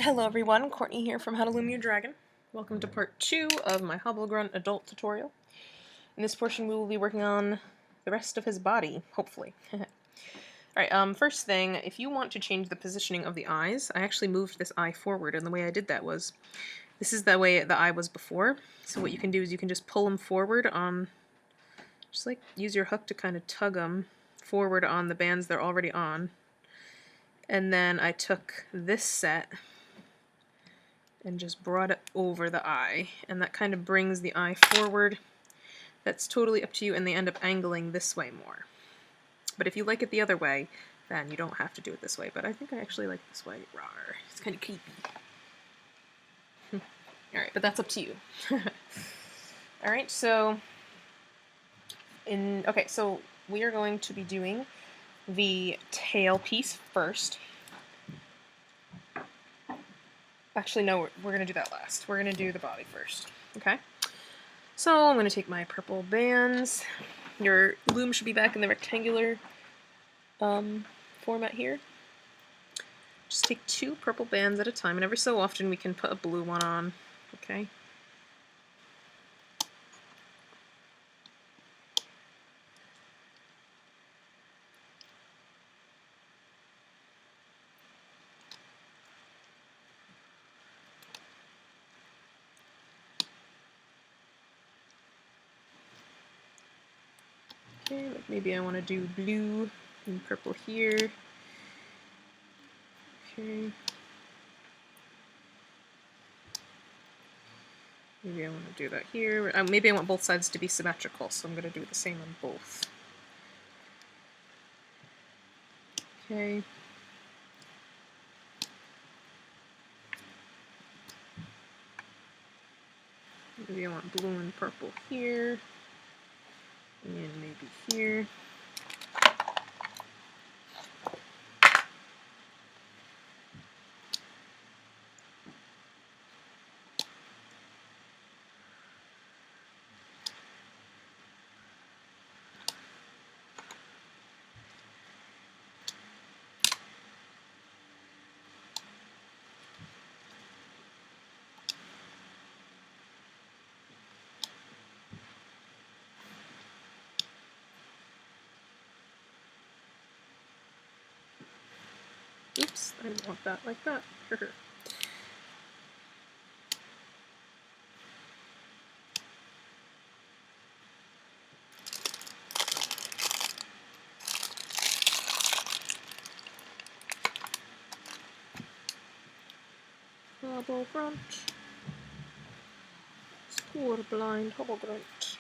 Hello everyone, Courtney here from How to Loom Your Dragon. Welcome to part 2 of my Hobblegrunt adult tutorial. In this portion we will be working on the rest of his body, hopefully. Alright, first thing, if you want to change the positioning of the eyes, I actually moved this eye forward, and the way I did that was, this is the way the eye was before, so what you can do is you can just pull them forward on, just like use your hook to kind of tug them forward on the bands they're already on. And then I took this set and just brought it over the eye, and that kind of brings the eye forward. That's totally up to you, and they end up angling this way more. But if you like it the other way, then you don't have to do it this way, but I think I actually like this way. Rawr. It's kind of creepy. Alright, but that's up to you. Alright, so so we are going to be doing the tail piece first. Actually, no, we're going to do that last. We're going to do the body first, okay? So I'm going to take my purple bands. Your loom should be back in the rectangular format here. Just take 2 purple bands at a time, and every so often we can put a blue one on, okay? Okay, like maybe I want to do blue and purple here. Okay. Maybe I want to do that here. Maybe I want both sides to be symmetrical, so I'm going to do the same on both. Okay. Maybe I want blue and purple here. And maybe here. Oops, I didn't want that like that. Hobblegrunt. Score blind Hobblegrunt.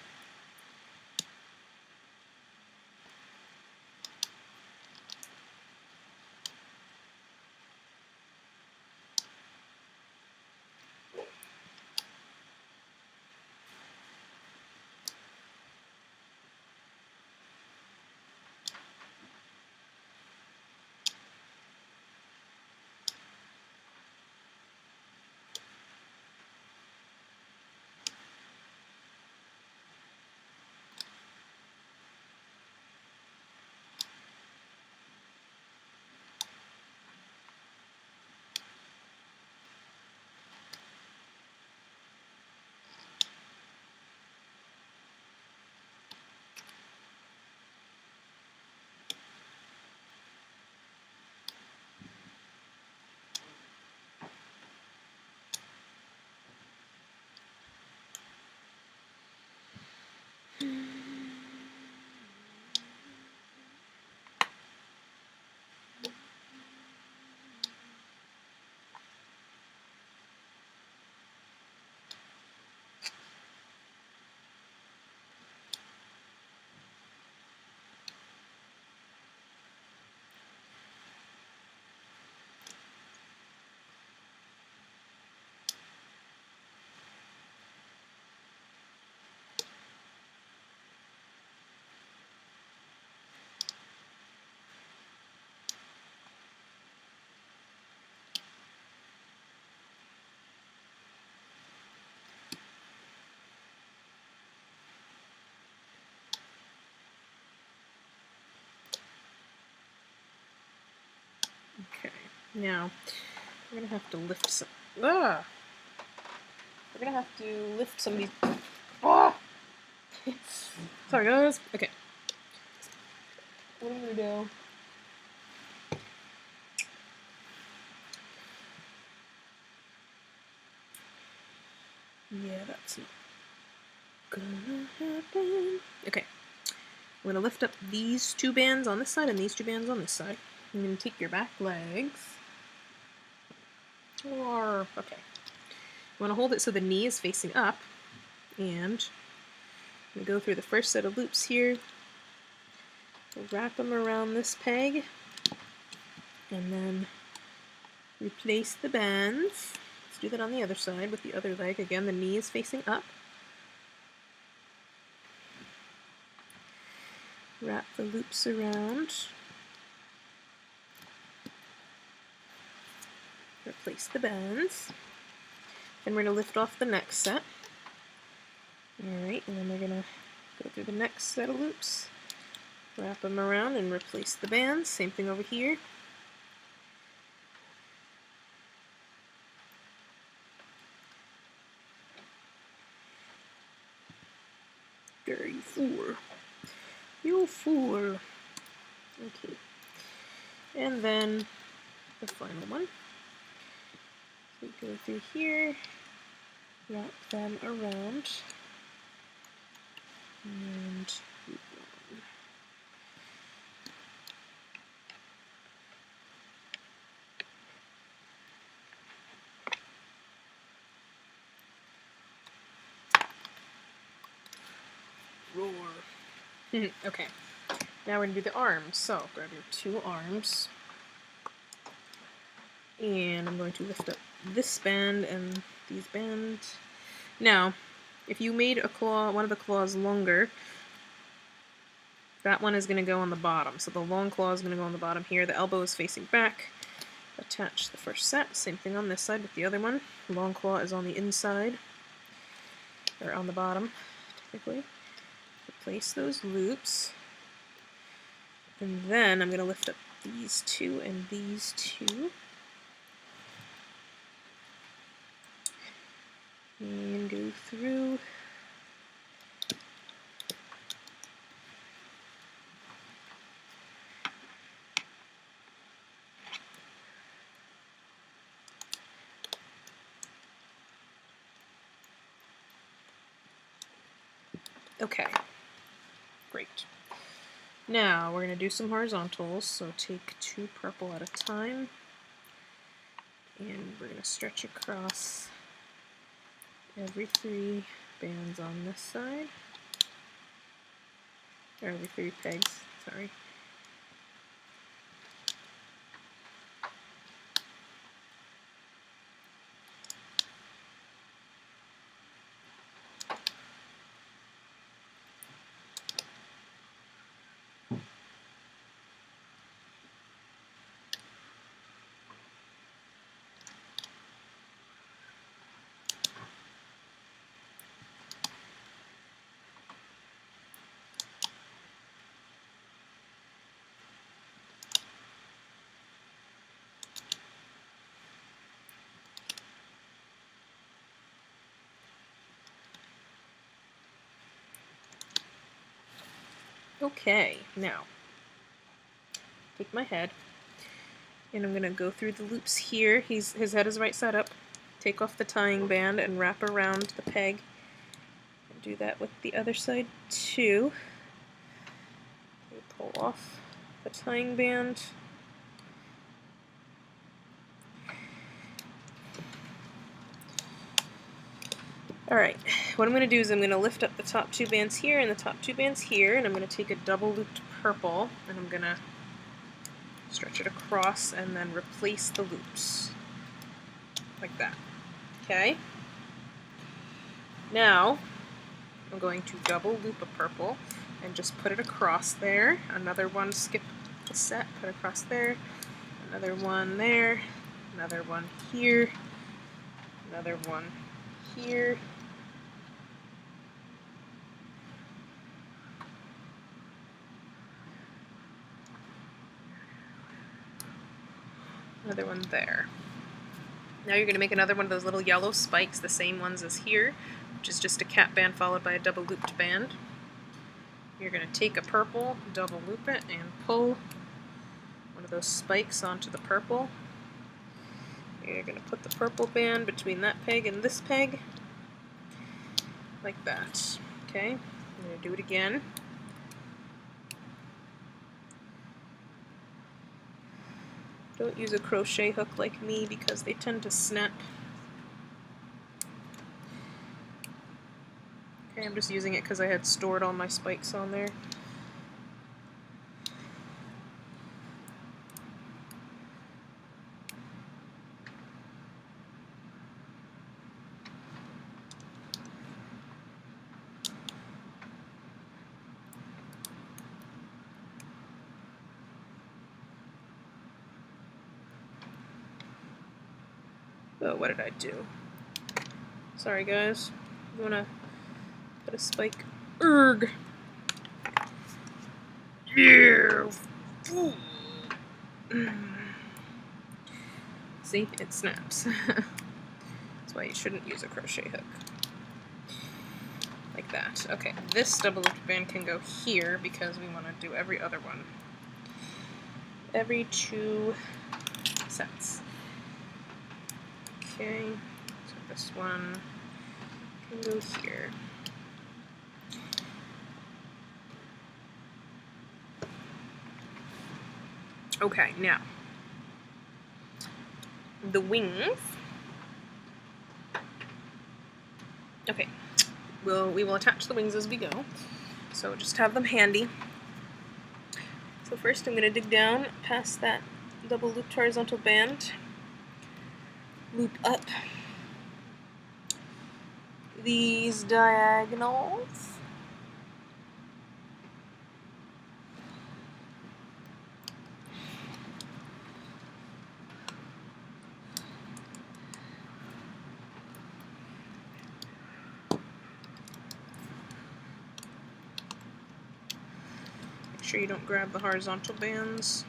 Okay, now We're gonna have to lift some. Ah! We're gonna have to lift some of these. Ah! Sorry, guys. Okay. What am I gonna do? Yeah, that's not gonna happen. Okay. I'm gonna lift up these two bands on this side and these two bands on this side. I'm gonna take your back legs. Or, okay. You wanna hold it so the knee is facing up. And I'm gonna go through the first set of loops here. Wrap them around this peg. And then replace the bands. Let's do that on the other side with the other leg. Again, the knee is facing up. Wrap the loops around. Replace the bands. Then we're going to lift off the next set. Alright, and then we're going to go through the next set of loops. Wrap them around and replace the bands. Same thing over here. There, you fool. You fool. Okay. And then the final one. So we go through here, wrap them around, and loop on. Roar. Okay, now we're going to do the arms. So grab your two arms, and I'm going to lift up this band and these bands. Now, if you made a claw, one of the claws longer, that one is going to go on the bottom. So the long claw is going to go on the bottom here. The elbow is facing back. Attach the first set. Same thing on this side with the other one. Long claw is on the inside, or on the bottom, technically. Replace those loops. And then I'm going to lift up these two and these two. And go through. Okay, great. Now we're going to do some horizontals, so take two purple at a time, and we're going to stretch across every three bands on this side, or every three pegs, sorry. Okay, now take my head, and I'm going to go through the loops here. His head is right side up. Take off the tying band and wrap around the peg. And do that with the other side too. Okay, pull off the tying band. Alright, what I'm going to do is I'm going to lift up the top two bands here and the top two bands here, and I'm going to take a double looped purple, and I'm going to stretch it across and then replace the loops. Like that. Okay? Now, I'm going to double loop a purple and just put it across there. Another one, skip the set, put across there. Another one there. Another one here. Another one here. Another one there. Now you're going to make another one of those little yellow spikes, the same ones as here, which is just a cap band followed by a double looped band. You're going to take a purple, double loop it, and pull one of those spikes onto the purple. You're going to put the purple band between that peg and this peg, like that. Okay, I'm going to do it again. Don't use a crochet hook like me because they tend to snap. Okay, I'm just using it because I had stored all my spikes on there. Oh, what did I do? Sorry guys. You wanna put a spike? Erg! Yeah! See? It snaps. That's why you shouldn't use a crochet hook. Like that. Okay, this double looped band can go here because we want to do every other one. Every 2 sets. Okay, so this one can go here. Okay, now the wings. Okay, we will attach the wings as we go, so just have them handy. So first I'm going to dig down past that double looped horizontal band, loop up these diagonals. Make sure you don't grab the horizontal bands.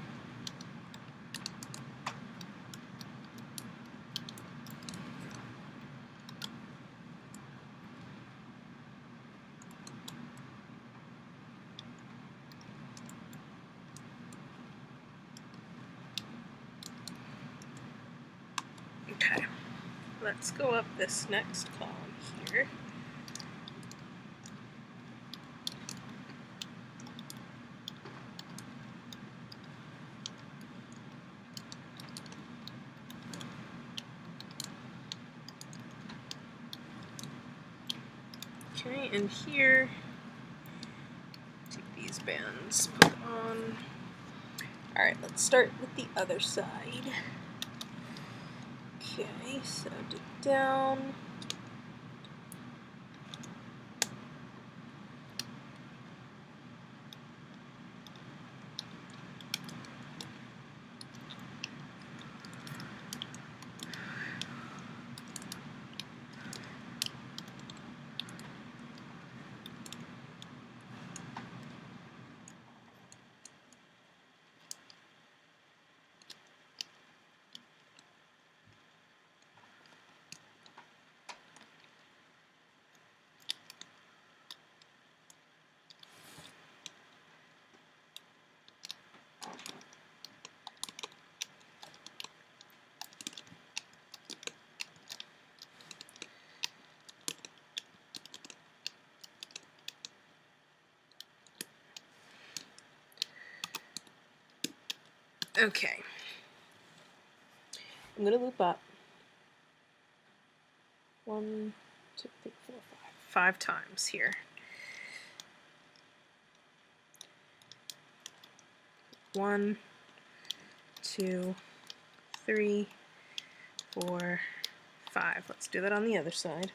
Okay, let's go up this next column here. Okay, and here, take these bands, put on. Alright, let's start with the other side. Okay, so dig down. Okay. I'm going to loop up 1, 2, 3, 4, 5 times here. 1, 2, 3, 4, 5. Let's do that on the other side.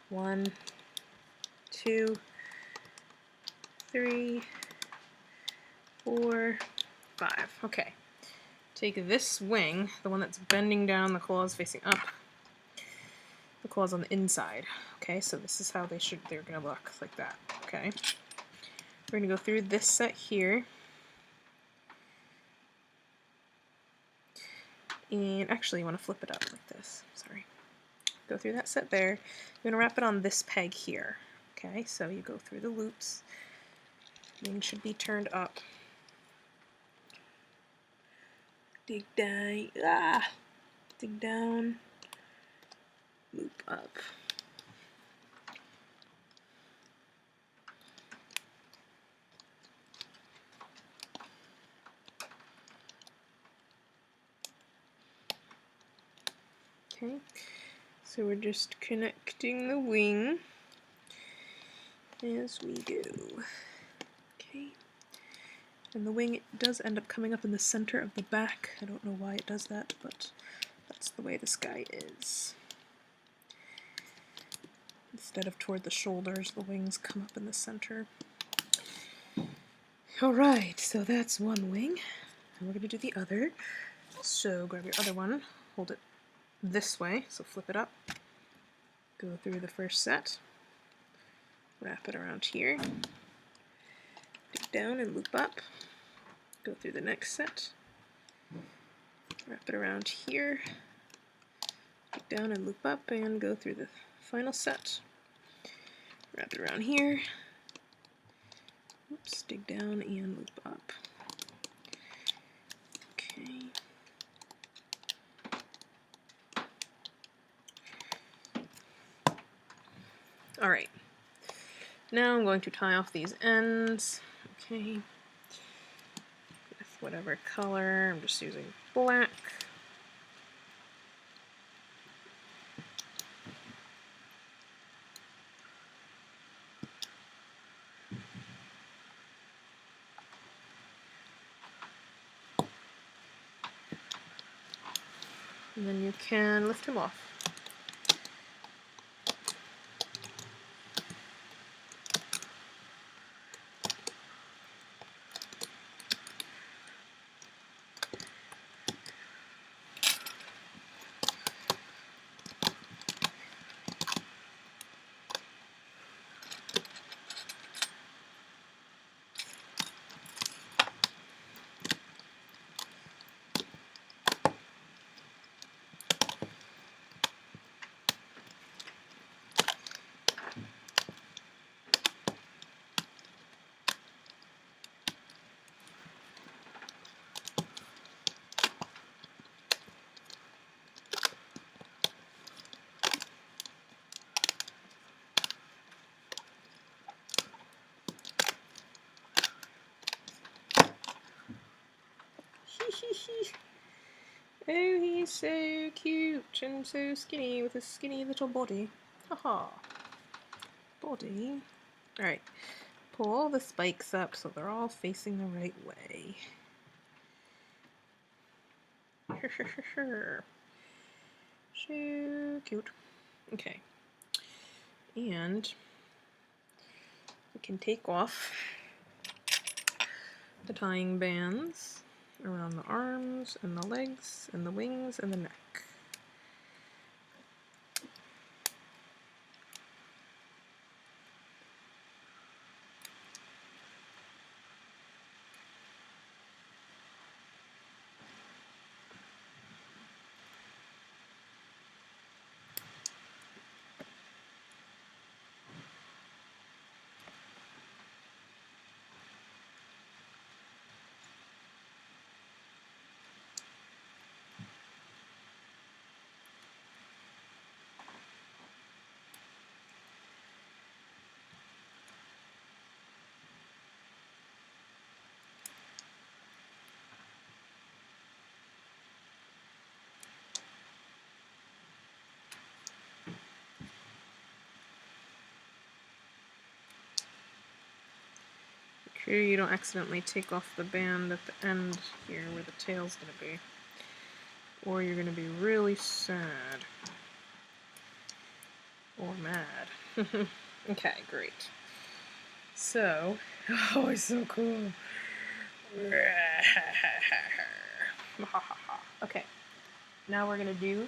1, 2, 3, 4, 5. Okay. Take this wing, the one that's bending down, the claws facing up. The claws on the inside. Okay, so this is how they're gonna look, like that. Okay. We're gonna go through this set here. And actually, you want to flip it up like this. Sorry. Go through that set there. You're going to wrap it on this peg here. Okay, so you go through the loops. Wing should be turned up. Dig down. Ah! Dig down. Loop up. Okay, so we're just connecting the wing as we go. Okay, and the wing does end up coming up in the center of the back. I don't know why it does that, but that's the way this guy is. Instead of toward the shoulders, the wings come up in the center. Alright, so that's one wing, and we're going to do the other. So grab your other one, hold it this way, so flip it up, go through the first set, wrap it around here, dig down and loop up, go through the next set, wrap it around here, dig down and loop up, and go through the final set, wrap it around here, oops, dig down and loop up. Okay. Alright, now I'm going to tie off these ends, okay, with whatever color. I'm just using black. And then you can lift him off. Oh, he's so cute and so skinny with his skinny little body. Haha. Body. Alright. Pull the spikes up so they're all facing the right way. So cute. Okay. And we can take off the tying bands around the arms and the legs and the wings and the neck. Make sure you don't accidentally take off the band at the end here where the tail's going to be, or you're going to be really sad or mad. Okay, great. So, oh, it's so cool. Okay, now we're going to do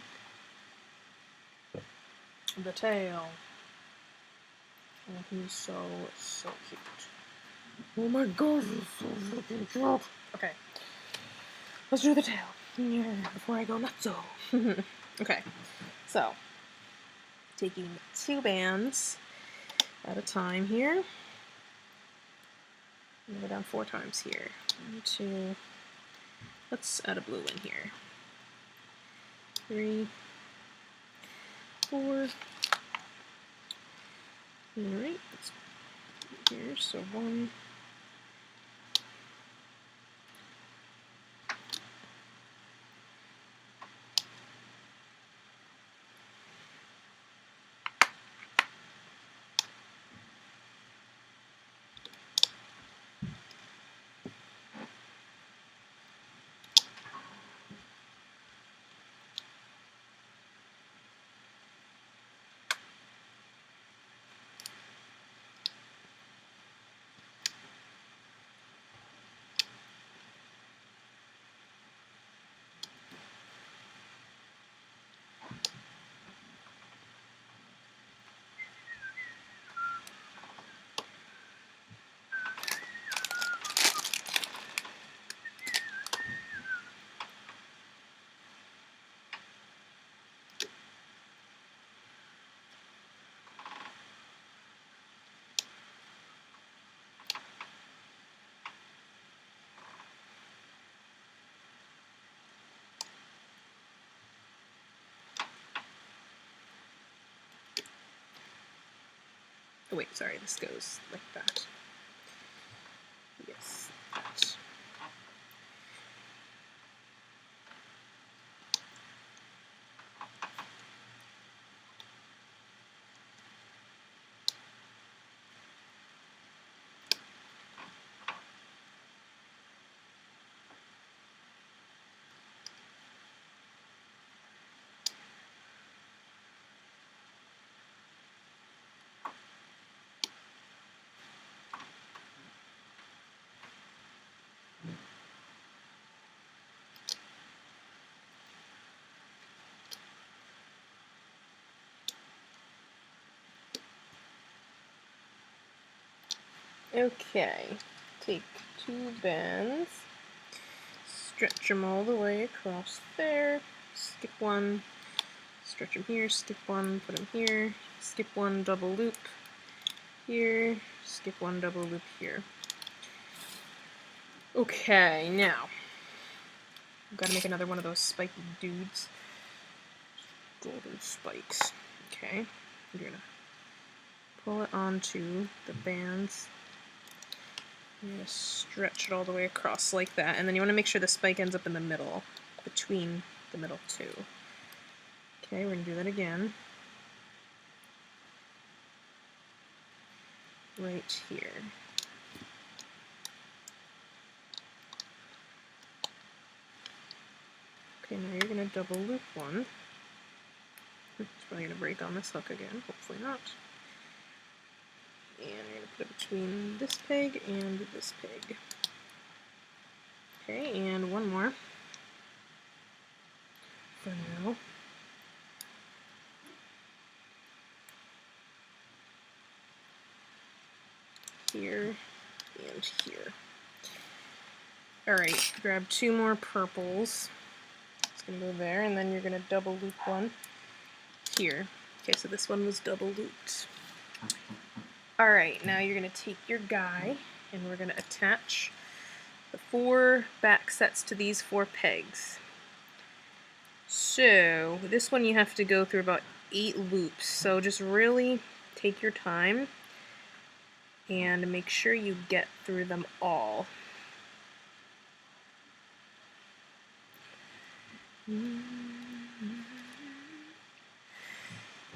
the tail. And he's so cute. Oh my god, he's so fucking cute. Okay, let's do the tail. here before I go nutso. Okay, so taking 2 bands at a time here. I'm gonna go down 4 times here. 1, 2. Let's add a blue in here. 3, 4. Alright, let's put here. So 1. Oh wait, sorry, this goes like that. Yes, that. Okay, take 2 bands, stretch them all the way across there, skip 1, stretch them here, skip 1, put them here, skip 1, double loop here, skip 1, double loop here. Okay, now, I've got to make another one of those spiky dudes. Golden spikes. Okay, you're going to pull it onto the bands. You're going to stretch it all the way across like that, and then you want to make sure the spike ends up in the middle, between the middle 2. Okay, we're going to do that again. Right here. Okay, now you're going to double loop 1. It's probably going to break on this hook again, hopefully not. And you're going to put it between this peg and this peg. Okay, and one more for now. Here and here. Alright, grab 2 more purples. It's going to go there, and then you're going to double loop 1 here. Okay, so this one was double looped. Alright, now you're going to take your guy, and we're going to attach the 4 back sets to these 4 pegs. So, this one you have to go through about 8 loops, so just really take your time and make sure you get through them all.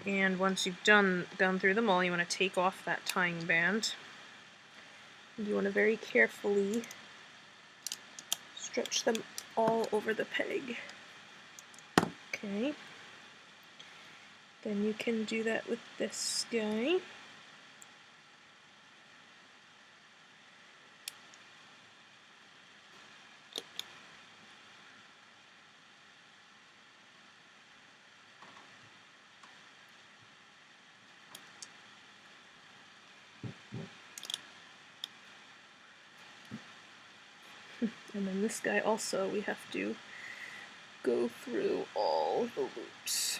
And once you've gone through them all, you want to take off that tying band. You want to very carefully stretch them all over the peg. Okay. Then you can do that with this guy. And then this guy also, we have to go through all the loops.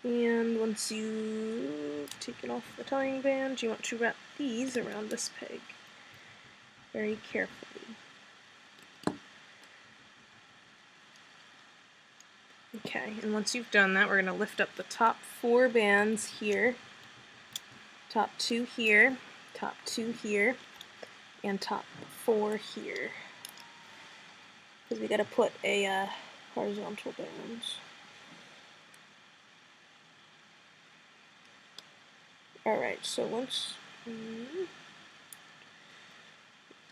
And once you've taken off the tying band, you want to wrap these around this peg very carefully. Okay, and once you've done that, we're going to lift up the top 4 bands here, top 2 here, top 2 here, and top 4 here. Because we got to put a horizontal band. Alright, so once I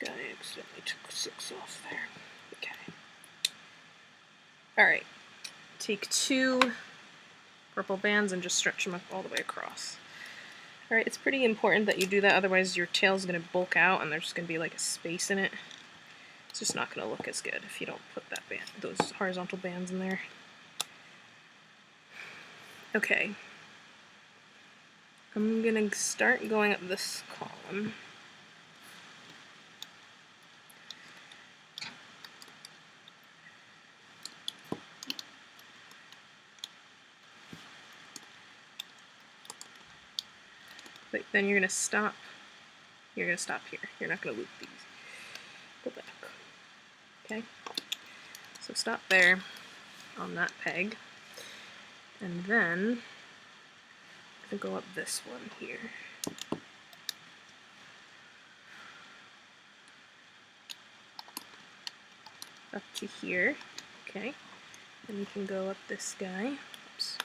accidentally took 6 off there. Okay. Alright. Take 2 purple bands and just stretch them up all the way across. Alright, it's pretty important that you do that, otherwise your tail's going to bulk out and there's just going to be like a space in it. It's just not going to look as good if you don't put that band, those horizontal bands in there. Okay. I'm going to start going up this column. But then you're going to stop. You're going to stop here. You're not going to loop these. Go back. Okay? So stop there on that peg. And then I'm going to go up this one here. Up to here. Okay? And you can go up this guy. Oops.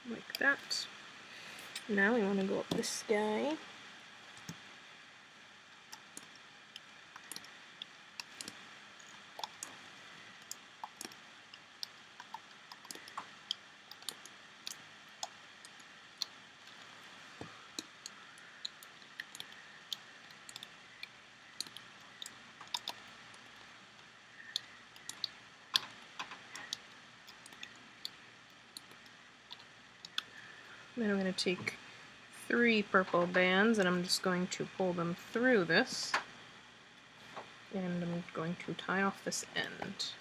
Like that. Now we want to go up this guy. Then I'm going to take 3 purple bands and I'm just going to pull them through this. And I'm going to tie off this end.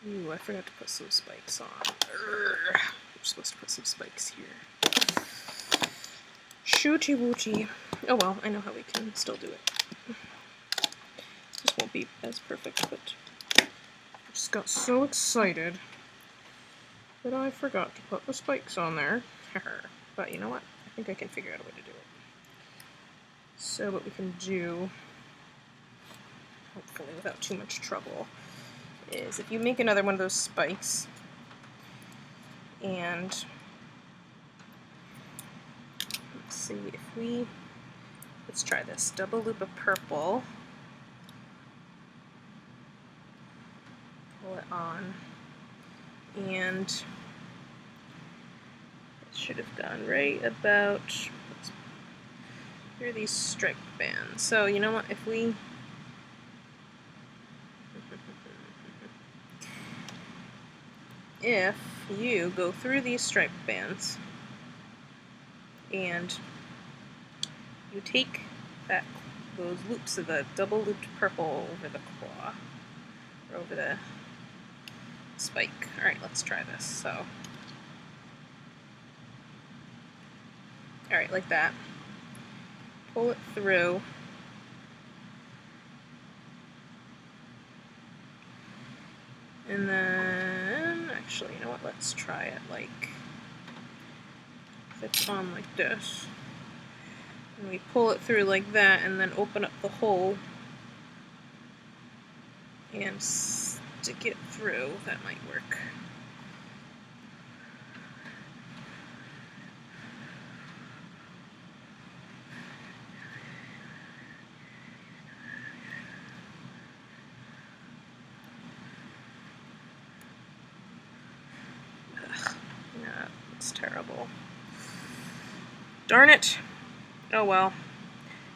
Ooh, I forgot to put some spikes on. We're supposed to put some spikes here. Shooty wooty. Oh well, I know how we can still do it. This won't be as perfect, but I just got so excited that I forgot to put the spikes on there. But you know what? I think I can figure out a way to do it. So what we can do, hopefully without too much trouble, is if you make another one of those spikes, and let's see if we, let's try this, double loop of purple, pull it on, and it should have gone right about through these striped bands. So you know what, if we if you go through these striped bands and you take those loops of the double looped purple over the claw, or over the spike. Alright, let's try this. So, alright, like that. Pull it through. And then, actually, you know what, let's try it like, if it's on like this. And we pull it through like that and then open up the hole and stick it through. That might work. Ugh, yeah, it's terrible. Darn it! Oh well.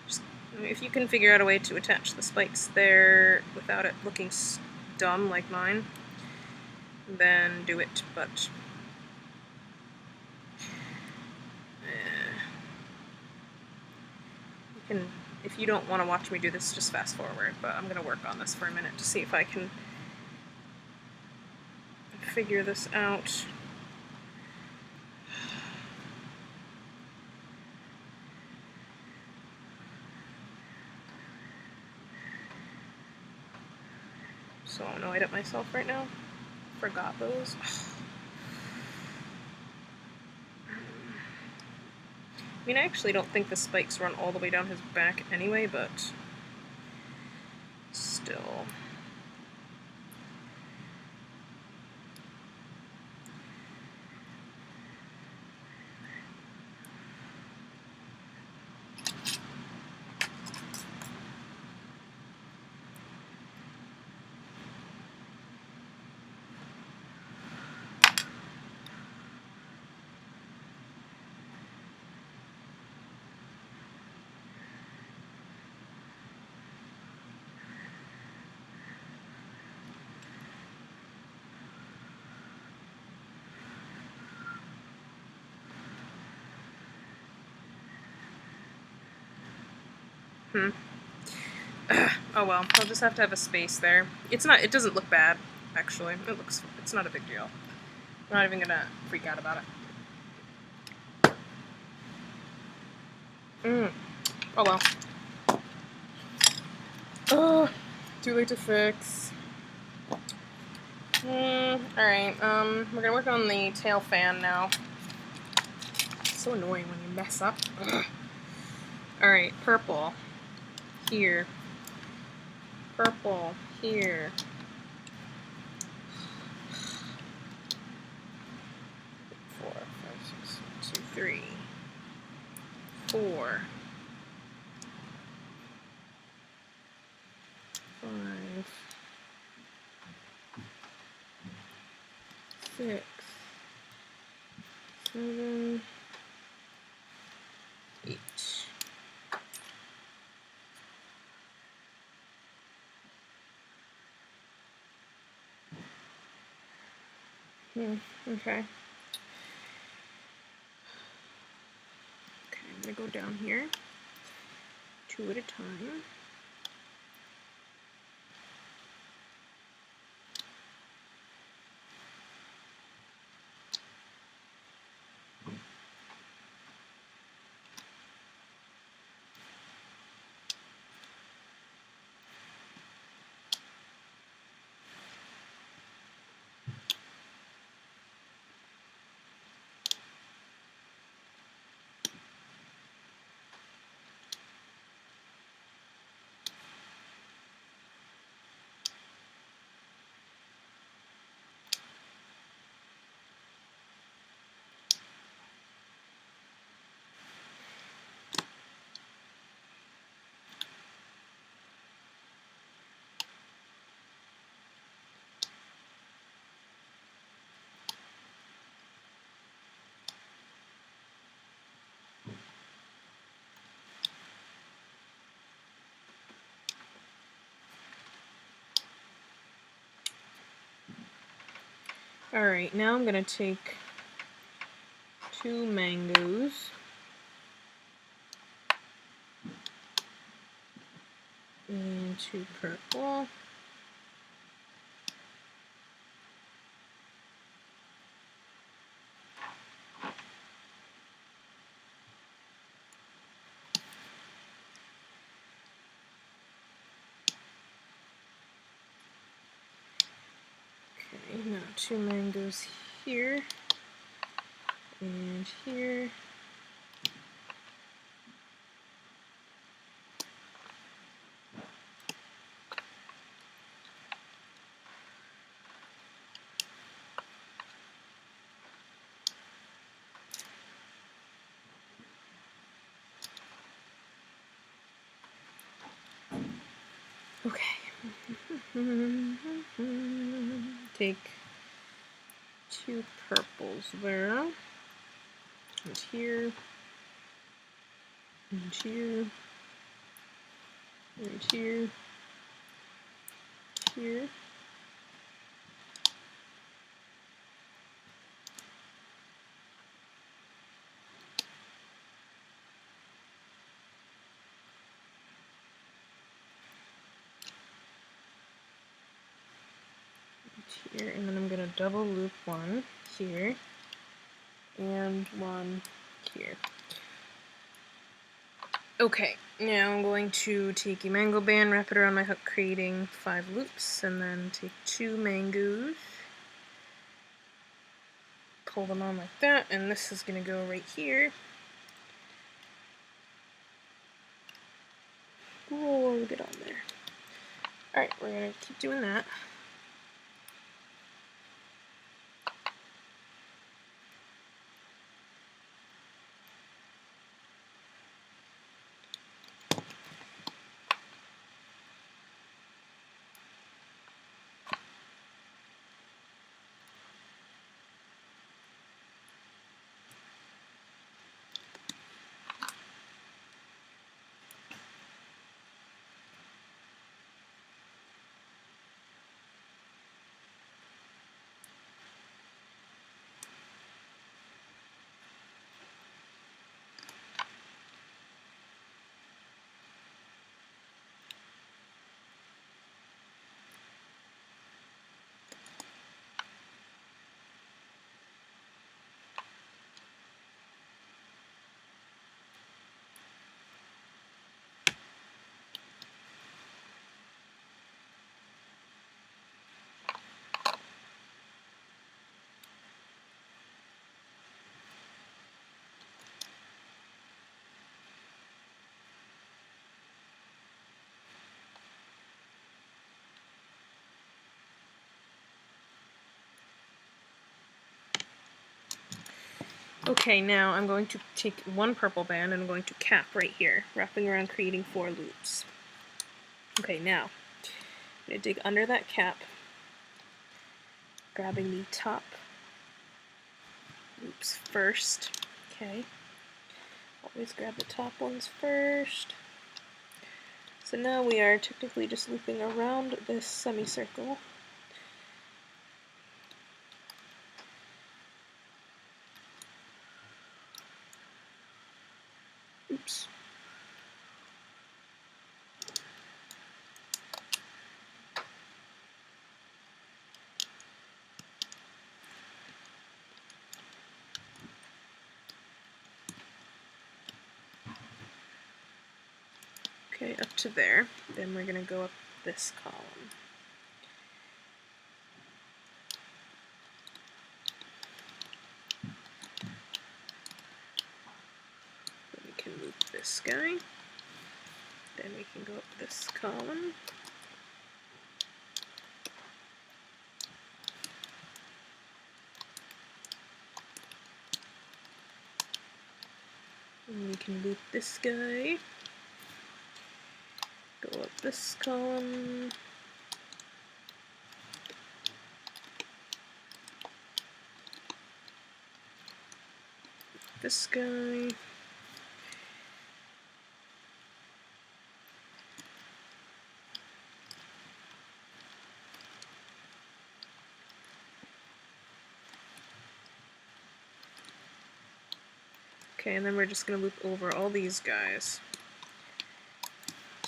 Just, if you can figure out a way to attach the spikes there without it looking dumb like mine, then do it, but you can, if you don't want to watch me do this, just fast forward, but I'm going to work on this for a minute to see if I can figure this out. So annoyed at myself right now. Forgot those. I mean, I actually don't think the spikes run all the way down his back anyway, but still. Oh well, I'll just have to have a space there. It doesn't look bad, actually. It's not a big deal. I'm not even gonna freak out about it. Oh well. Oh, too late to fix. Alright, we're gonna work on the tail fan now. It's so annoying when you mess up. Alright, purple. Here. Purple. Here. Four, five, six, 1, 2, 3. 4. 5. 6. 7. 8. Okay. Okay, I'm gonna go down here, 2 at a time. Alright, now I'm gonna take 2 mangoes and 2 purple. Okay, now 2 mangoes here and here. Okay. Take 2 purples there. And here. And here. And here. Here. Here, and then I'm going to double loop one here and one here. Okay, now I'm going to take a mango band, wrap it around my hook, creating 5 loops, and then take 2 mangoes, pull them on like that, and this is going to go right here. Roll it on there. Alright, we're going to keep doing that. Okay, now I'm going to take 1 purple band and I'm going to cap right here, wrapping around, creating 4 loops. Okay, now I'm going to dig under that cap, grabbing the top loops first. Okay, always grab the top ones first. So now we are technically just looping around this semicircle. Oops. Okay, up to there. Then we're going to go up this column. Then we can loop this guy. Then we can go up this column. And we can loop this guy. Go up this column. This guy. Okay, and then we're just going to loop over all these guys.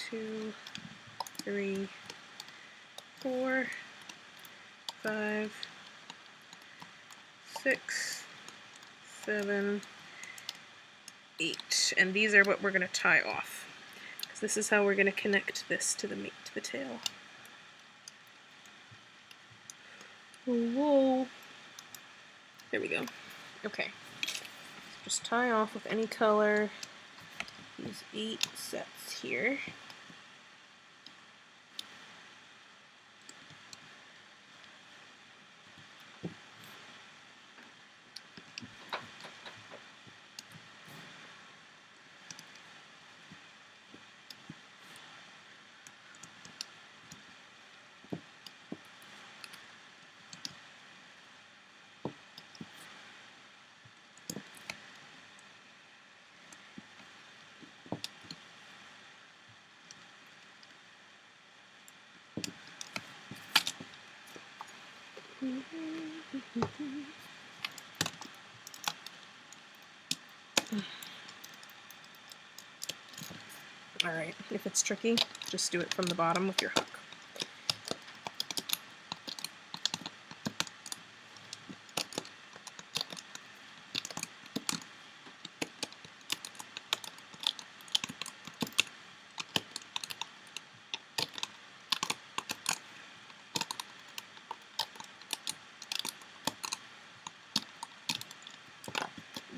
2, 3, 4, 5, 6, 7, 8. And these are what we're going to tie off. Because this is how we're going to connect this to the tail. Whoa. There we go. Okay. Just tie off with any color these 8 sets here. Alright, if it's tricky, just do it from the bottom with your hook.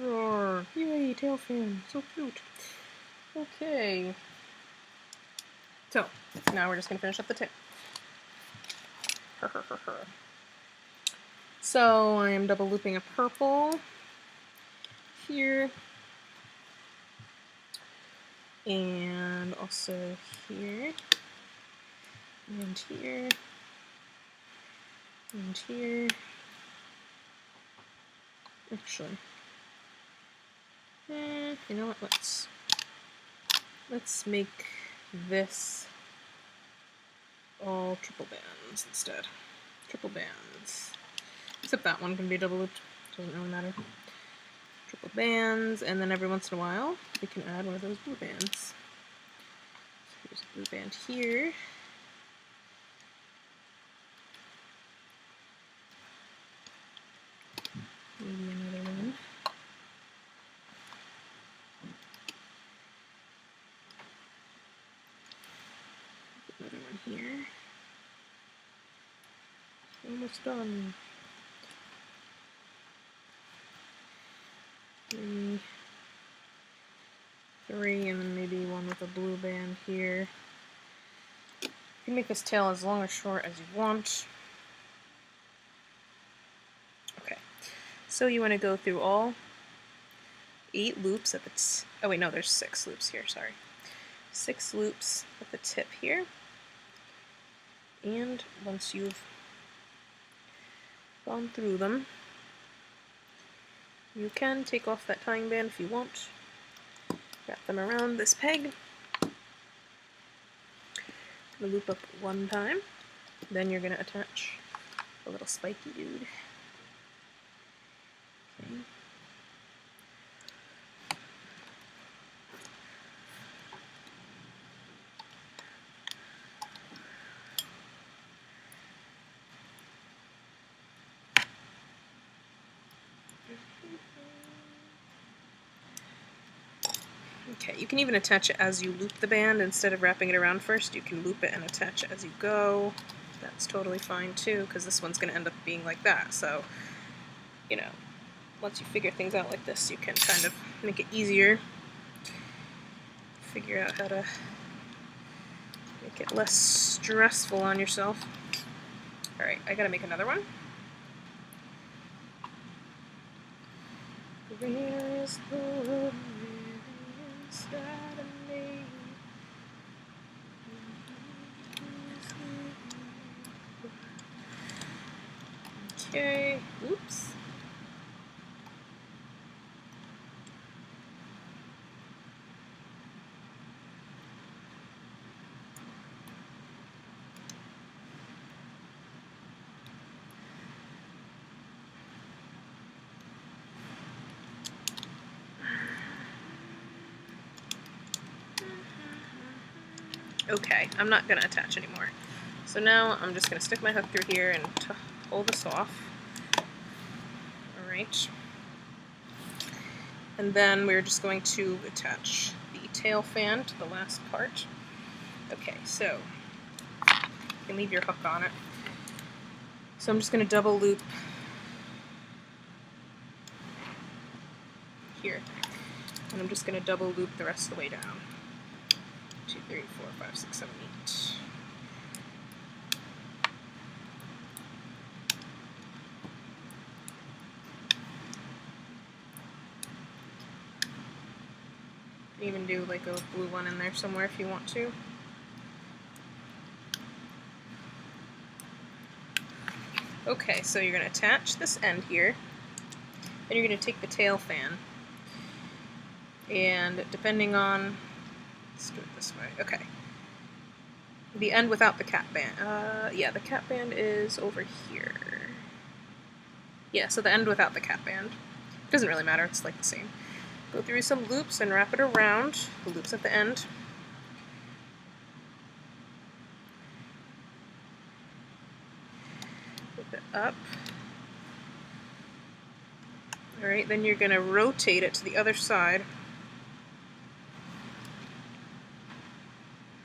Roar! Yay, tail fin! So cute! Okay. So, now we're just going to finish up the tail. So, I am double looping a purple here. And also here. And here. And here. Actually. You know what, let's make this all triple bands instead. Triple bands. Except that one can be double looped. Doesn't really matter. Triple bands, and then every once in a while we can add one of those blue bands. So here's a blue band here. Maybe another one. Another one here. Almost done. 3, and then maybe one with a blue band here. You can make this tail as long or short as you want. Okay, so you want to go through all 8 loops at the oh wait, no, there's 6 loops here, sorry. 6 loops at the tip here. And once you've gone through them, you can take off that tying band if you want. Wrap them around this peg. Loop up one time. Then you're going to attach a little spiky dude. Okay. Okay, you can even attach it as you loop the band instead of wrapping it around first. You can loop it and attach it as you go. That's totally fine too, because this one's going to end up being like that. So, you know, once you figure things out like this, you can kind of make it easier. Figure out how to make it less stressful on yourself. Alright, I gotta make another one. Where is the love inside of me? Okay, oops. Okay, I'm not going to attach anymore. So now I'm just going to stick my hook through here and pull this off. Alright. And then we're just going to attach the tail fan to the last part. Okay, so you can leave your hook on it. So I'm just going to double loop here. And I'm just going to double loop the rest of the way down. 2, 3, 4, 5, 6, 7, 8. You can even do like a blue one in there somewhere if you want to. Okay, so you're going to attach this end here, and you're going to take the tail fan, and depending on, let's do it this way, okay, the end without the cap band, yeah, the cap band is over here, Yeah, so the end without the cap band. Doesn't really matter, it's like the same. Go through some loops and wrap it around, the loops at the end. Flip it up. Alright, then you're going to rotate it to the other side.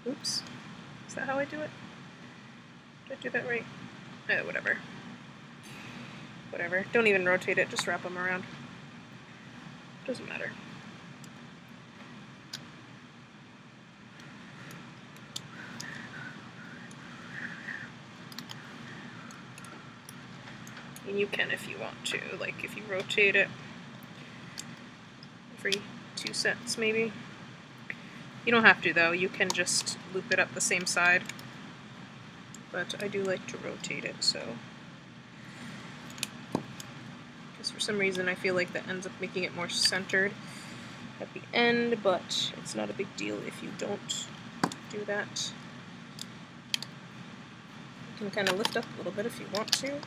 Oops. Is that how I do it? Did I do that right? Whatever. Whatever. Don't even rotate it, just wrap them around. Doesn't matter. And you can if you want to, like if you rotate it every 2 sets maybe. You don't have to though, you can just loop it up the same side. But I do like to rotate it, so. Because for some reason I feel like that ends up making it more centered at the end, but it's not a big deal if you don't do that. You can kind of lift up a little bit if you want to. Okay.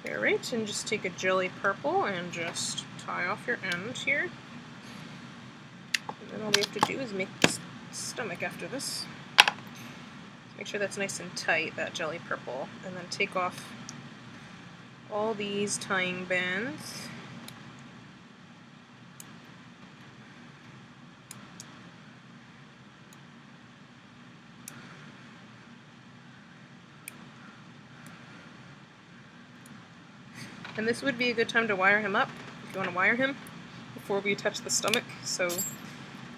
Alright, and just take a jelly purple and just tie off your end here. And then all we have to do is make this stomach after this. Make sure that's nice and tight, that jelly purple, and then take off all these tying bands. And this would be a good time to wire him up, if you want to wire him, before we touch the stomach, so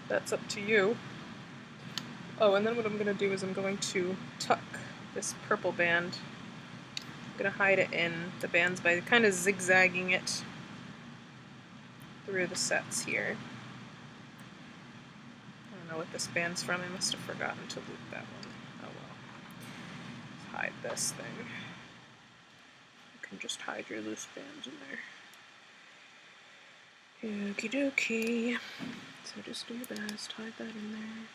that's up to you. Oh, and then what I'm going to do is I'm going to tuck this purple band. I'm going to hide it in the bands by kind of zigzagging it through the sets here. I don't know what this band's from, I must have forgotten to loop that one. Oh well. Let's hide this thing. You can just hide your loose bands in there. Okie dokie. So just do your best, hide that in there.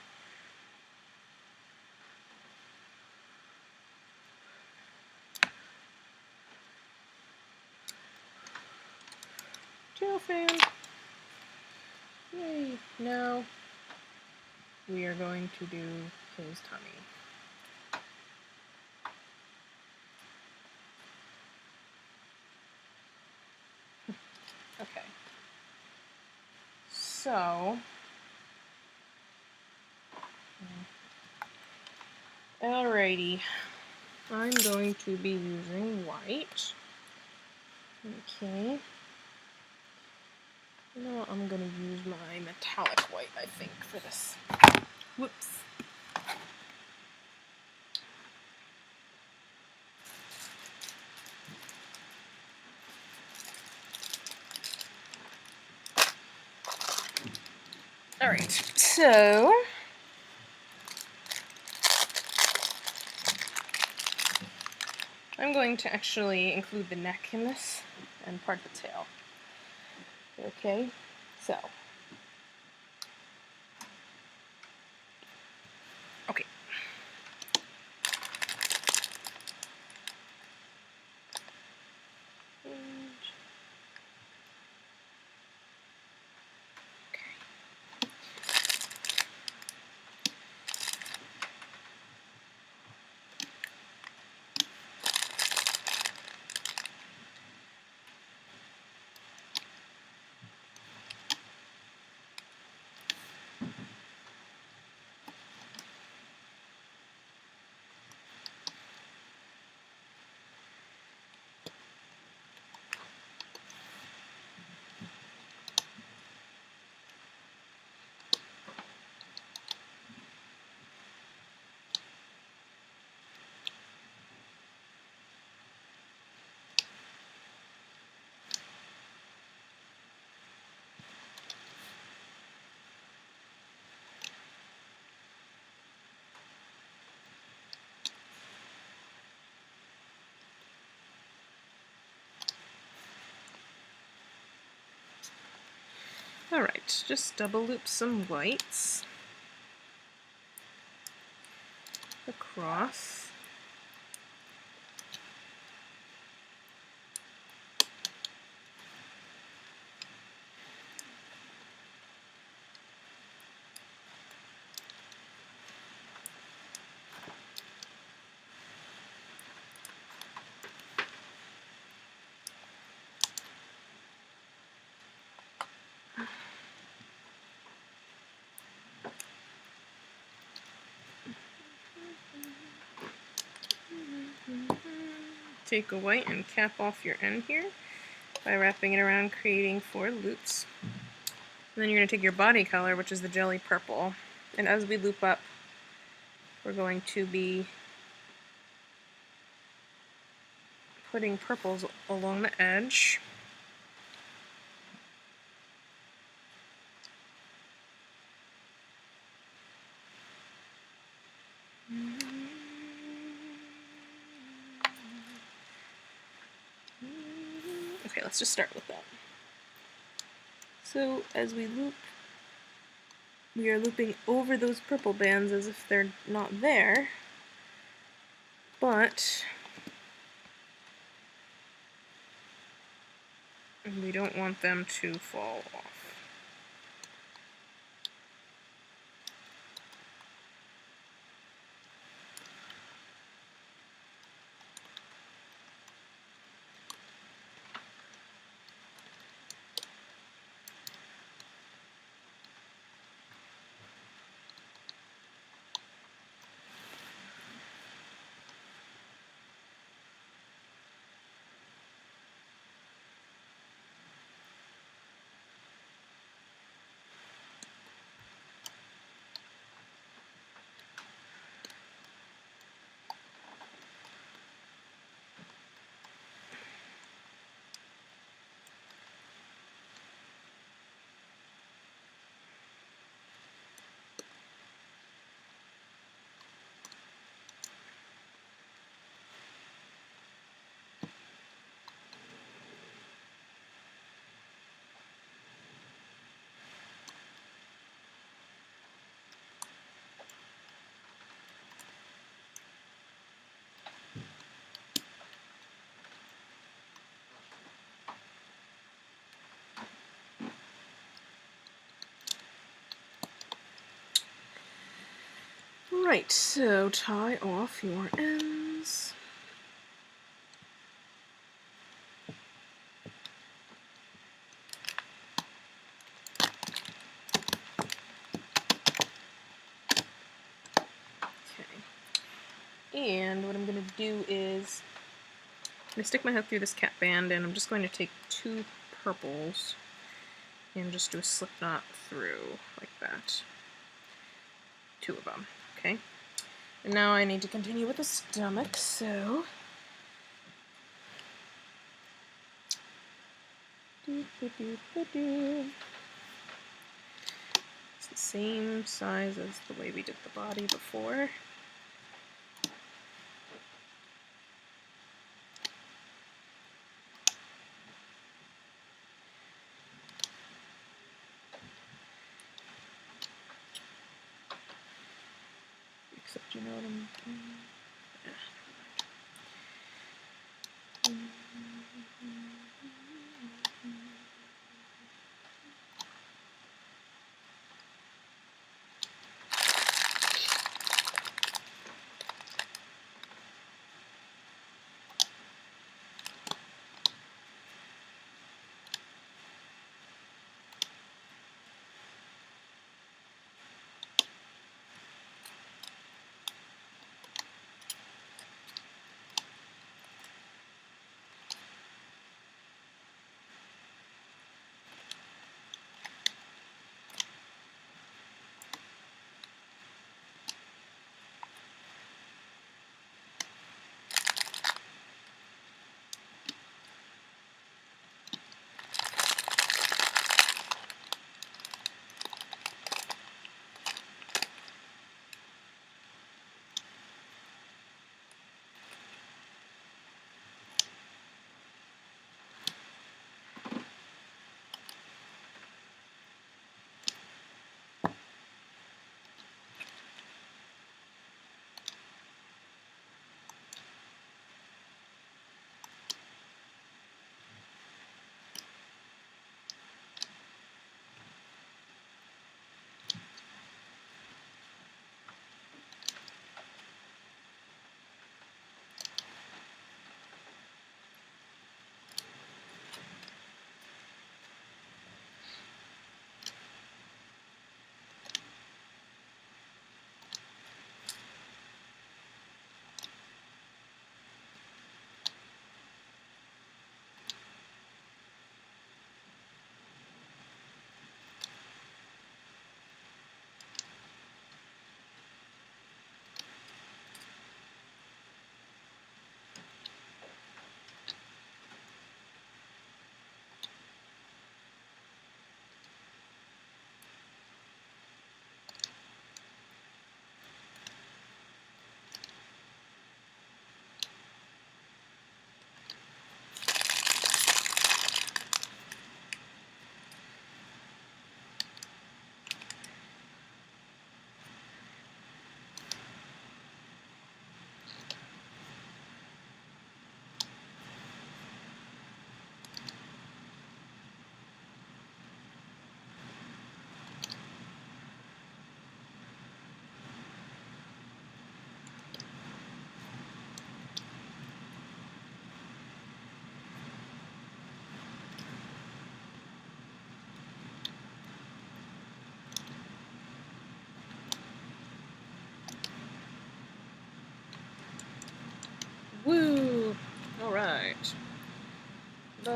Tail fan. Yay. Now we are going to do his tummy. Okay. So, alrighty. I'm going to be using white. Okay. You know what, I'm gonna use my metallic white, I think, for this. Whoops. Alright, so I'm going to actually include the neck in this and part of the tail. Okay, so. Okay. Alright, just double loop some whites across. Take a white and cap off your end here by wrapping it around, creating 4 loops. And then you're going to take your body color, which is the jelly purple, and as we loop up, we're going to be putting purples along the edge. Okay, let's just start with that. So as we loop, we are looping over those purple bands as if they're not there, but we don't want them to fall off. Right, so tie off your ends. And what I'm going to do is I'm going to stick my hook through this cap band, and I'm just going to take 2 purples and just do a slip knot through like that. 2 of them, okay? And now I need to continue with the stomach, so it's the same size as the way we did the body before. Except you know what I'm doing.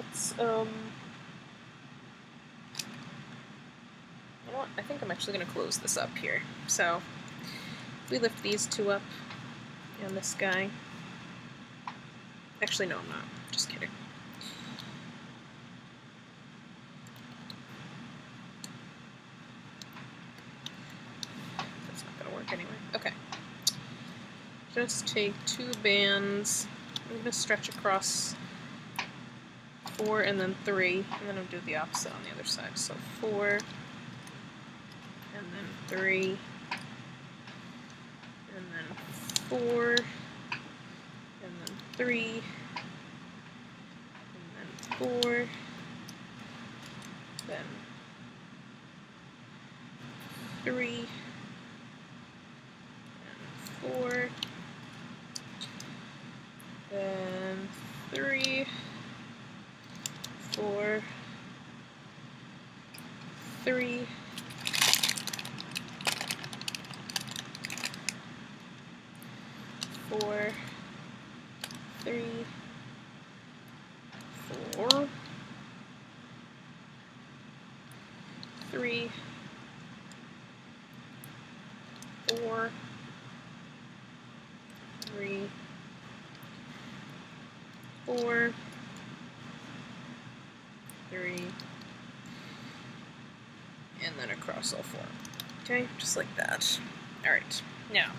let's, you know what, I think I'm actually going to close this up here. So, if we lift these two up, and this guy, actually no, I'm not, just kidding. That's not going to work anyway. Okay. Just take 2 bands, I'm going to stretch across 4 and then 3, and then I'll do the opposite on the other side. So 4, and then 3, and then 4, and then 3, and then 4, then 3, and 4, then 3, 4, 3, 4, 3, 4, 3, 4, 3, 4, 3, and then across all 4. Okay, just like that. Alright, now.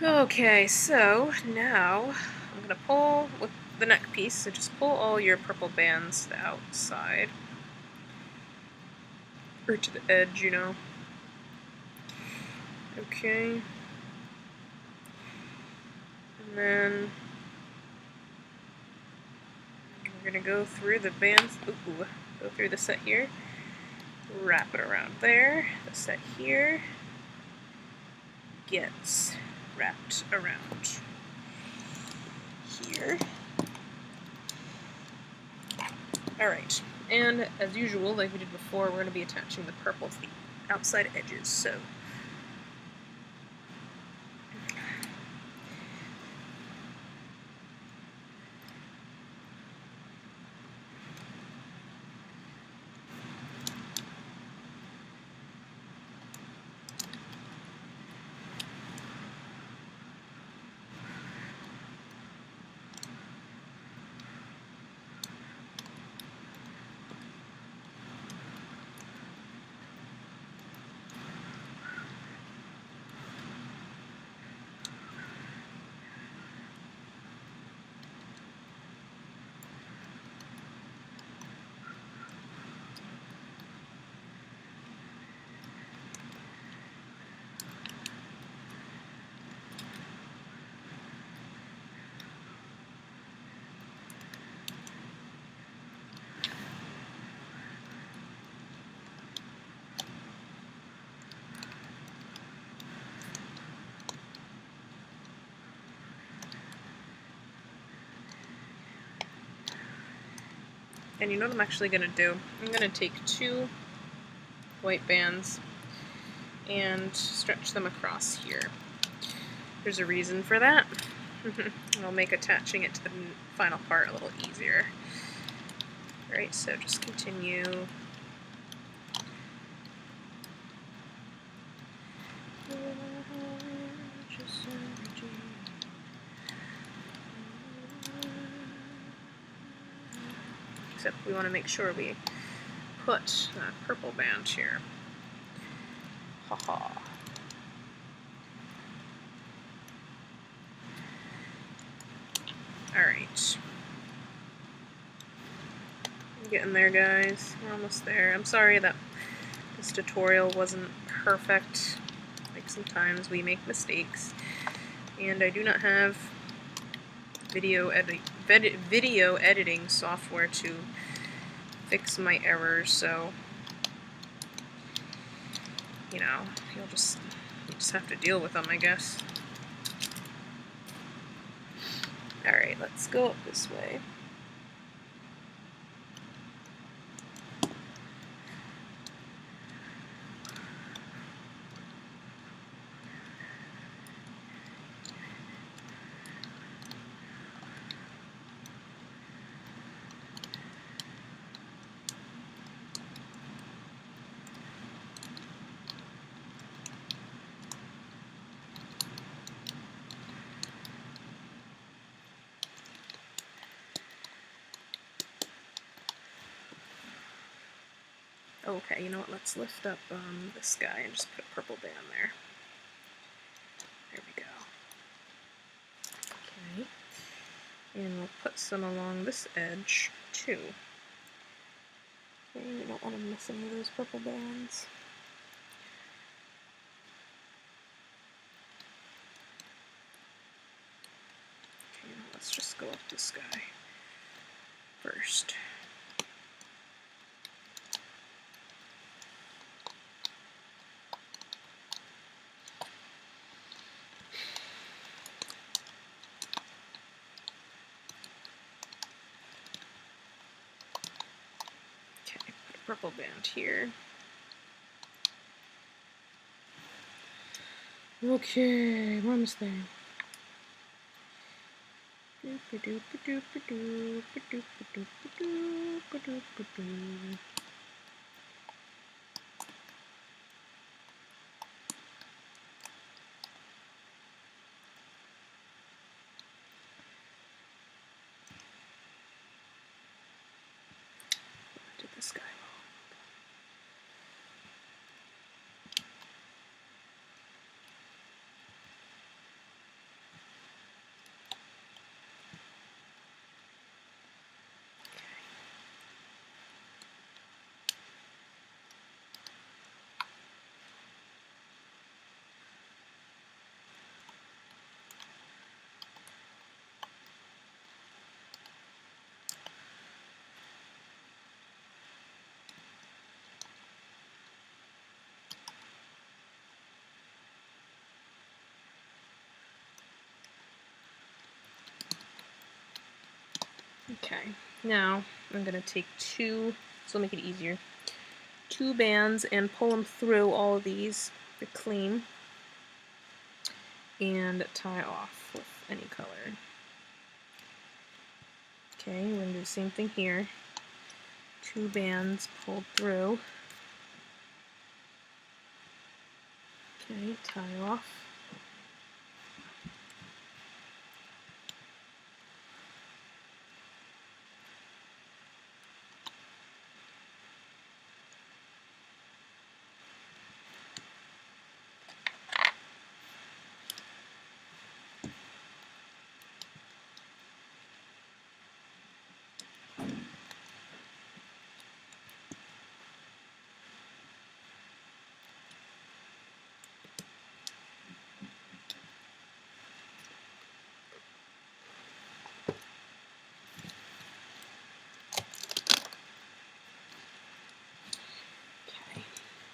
Okay, so now I'm going to pull with the neck piece, so just pull all your purple bands to the outside. Or to the edge, you know. Okay. And then we're going to go through the bands, go through the set here, wrap it around there, the set here gets wrapped around here. Alright, and as usual, like we did before, we're going to be attaching the purple to the outside edges, so and you know what I'm actually going to do? I'm going to take 2 white bands and stretch them across here. There's a reason for that. It'll make attaching it to the final part a little easier. Alright, so just continue. Except we want to make sure we put that purple band here. Haha. Alright. Getting there, guys. We're almost there. I'm sorry that this tutorial wasn't perfect. Like, sometimes we make mistakes. And I do not have video editing software to fix my errors, so you know, you just have to deal with them, I guess. Alright, let's go up this way. Okay, you know what? Let's lift up this guy and just put a purple band there. There we go. Okay. And we'll put some along this edge, too. Okay, we don't want to miss any of those purple bands. Okay, now let's just go up this guy first. Purple band here. Okay, we're almost there. Did this guy wrong? Okay, now I'm going to take two, this will make it easier, two bands and pull them through all of these, they're clean, and tie off with any color. Okay, we're going to do the same thing here. Two bands pulled through. Okay, tie off.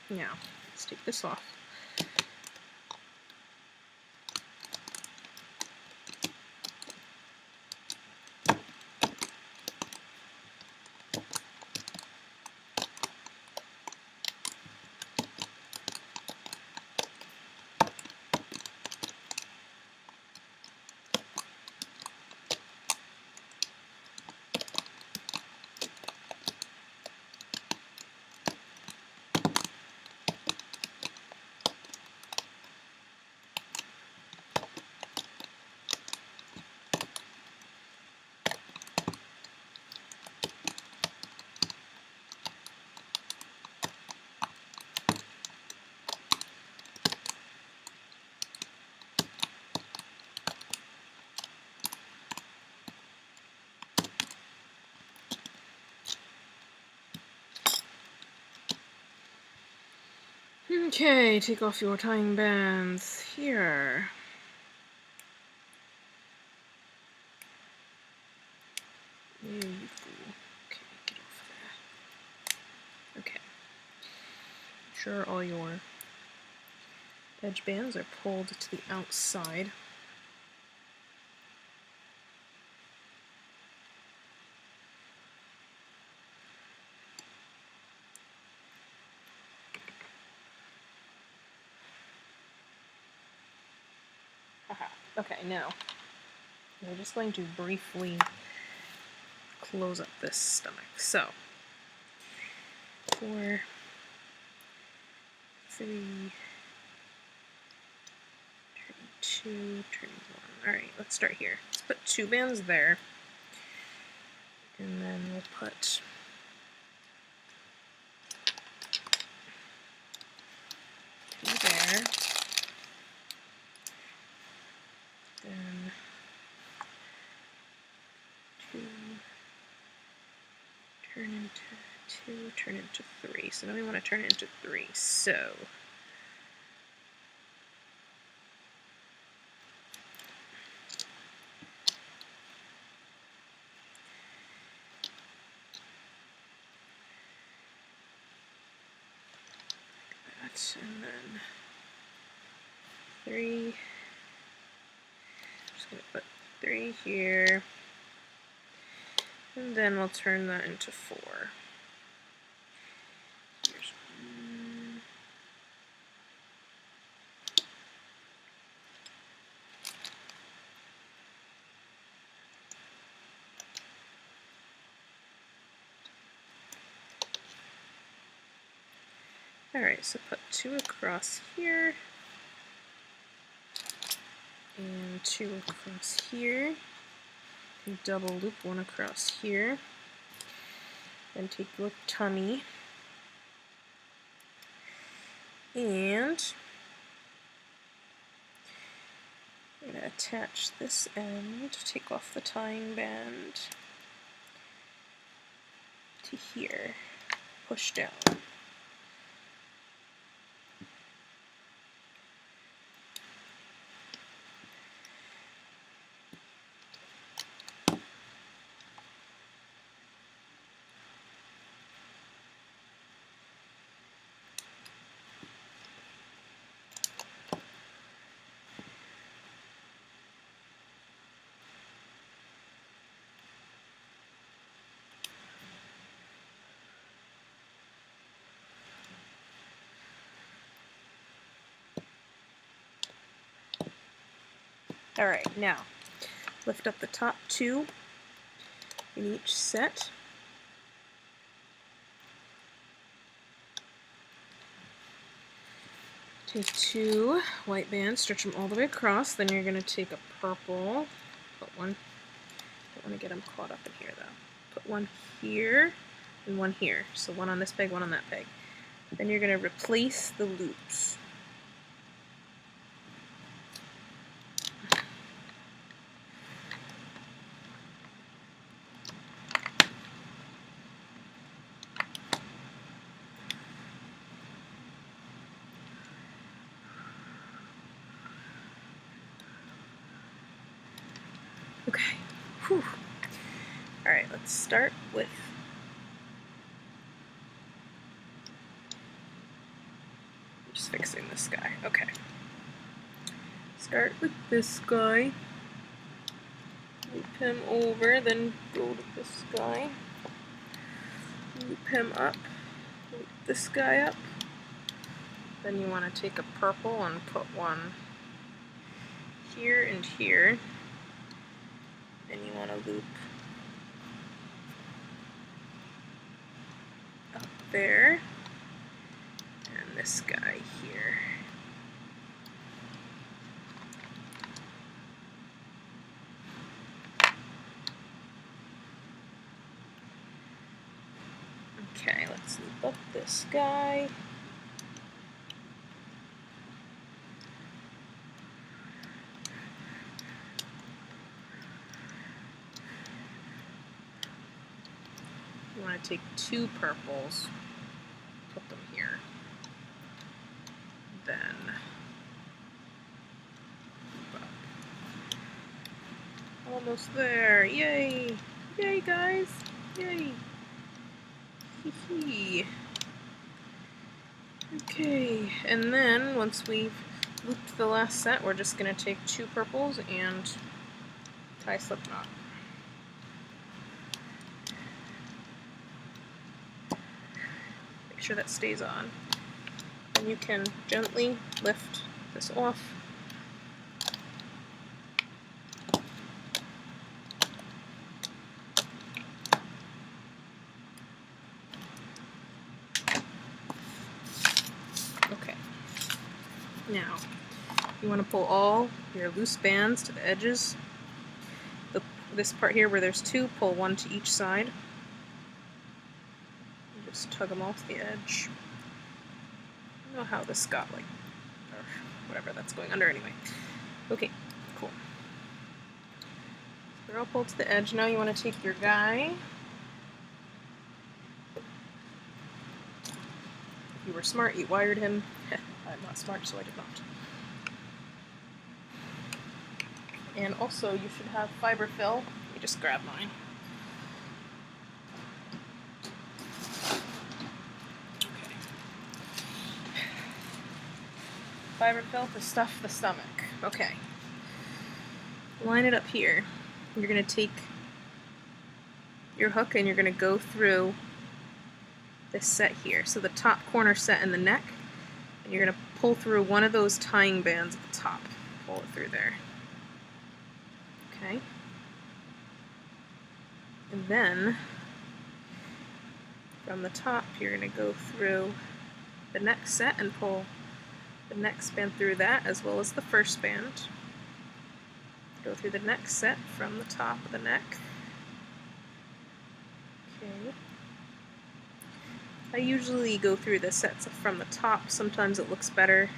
Now, let's take this off. Okay, take off your tying bands here. There you go. Okay, get off of that. Okay. Make sure all your edge bands are pulled to the outside. Okay, now we're just going to briefly close up this stomach. So, 4, 3, turn 2, turn 1. Alright, let's start here. Let's put 2 bands there. And then we'll put 2 turn into 3. So now we want to turn it into 3. So that, and then 3. I'm just going to put 3 here. And then we'll turn that into 4. Here's 1. Alright, so put 2 across here. And 2 across here. And double loop 1 across here. Then take your tummy. And I'm going to attach this end, take off the tying band to here, push down. Alright, now lift up the top 2 in each set. Take 2 white bands, stretch them all the way across, then you're going to take a purple, put one, don't want to get them caught up in here though. Put one here and one here, so one on this peg, one on that peg. Then you're going to replace the loops. Okay, whew. Alright, let's start with just fixing this guy. Okay. Start with this guy. Loop him over, then go to this guy. Loop him up. Loop this guy up. Then you want to take a purple and put one here and here. Then you want to loop up there, and this guy here. Okay, let's loop up this guy. You want to take 2 purples, put them here, then loop up. Almost there, yay! Yay guys, yay! Hee hee. Okay, and then once we've looped the last set, we're just going to take 2 purples and tie slip knot. Make sure that stays on. And you can gently lift this off. Okay. Now, you want to pull all your loose bands to the edges. This part here where there's 2, pull 1 to each side. Just tug them off the edge. I don't know how this got like, or whatever that's going under anyway. Okay, cool. So they're all pulled to the edge. Now you want to take your guy you were smart, you wired him. I'm not smart, so I did not. And also, you should have fiber fill. Let me just grab mine. Okay. Fiber fill to stuff the stomach. Okay. Line it up here. You're going to take your hook and you're going to go through this set here. So the top corner set in the neck, and you're going to pull through one of those tying bands at the top. Pull it through there. Okay. And then from the top you're going to go through the next set and pull the next band through that as well as the first band. Go through the next set from the top of the neck. Okay. I usually go through the sets from the top. Sometimes it looks better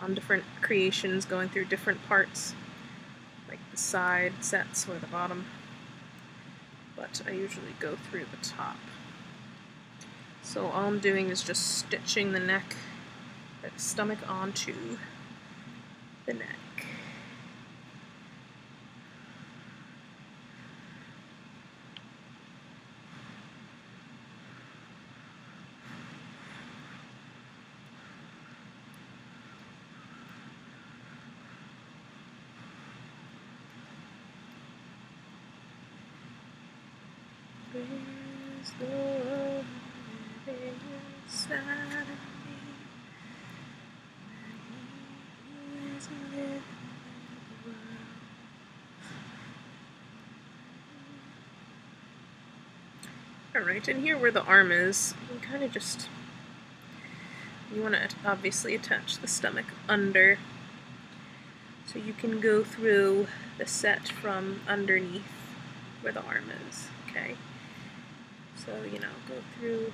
on different creations going through different parts, like the side sets or the bottom, but I usually go through the top. So all I'm doing is just stitching the neck, the stomach onto the neck. Where's the love inside of me? When he is living in the world. Alright, and here where the arm is, you can kind of just, you want to obviously attach the stomach under, so you can go through the set from underneath where the arm is, okay? So, you know, go through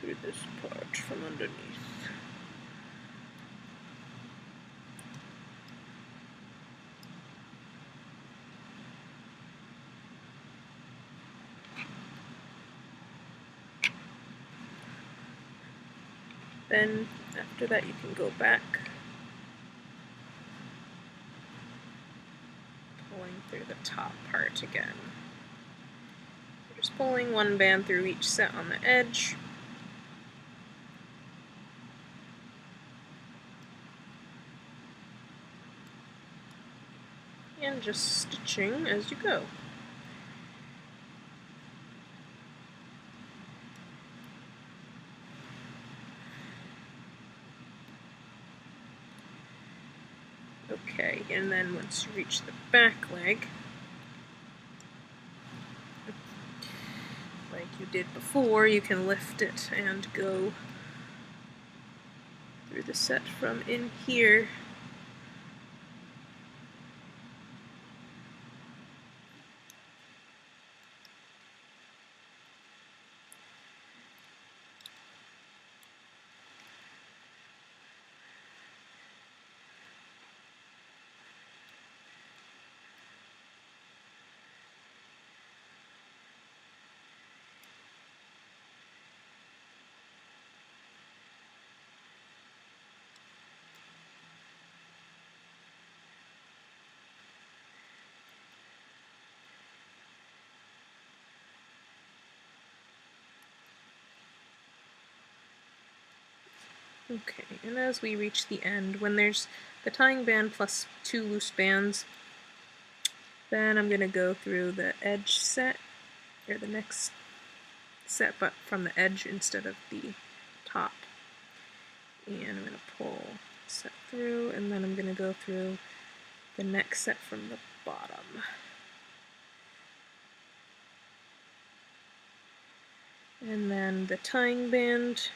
this part from underneath. Then, after that, you can go back, pulling through the top part again. You're just pulling one band through each set on the edge. And just stitching as you go. Okay, and then once you reach the back leg, like you did before, you can lift it and go through the set from in here. Okay, and as we reach the end, when there's the tying band plus 2 loose bands, then I'm going to go through the edge set, or the next set, but from the edge instead of the top. And I'm going to pull set through, and then I'm going to go through the next set from the bottom. And then the tying band,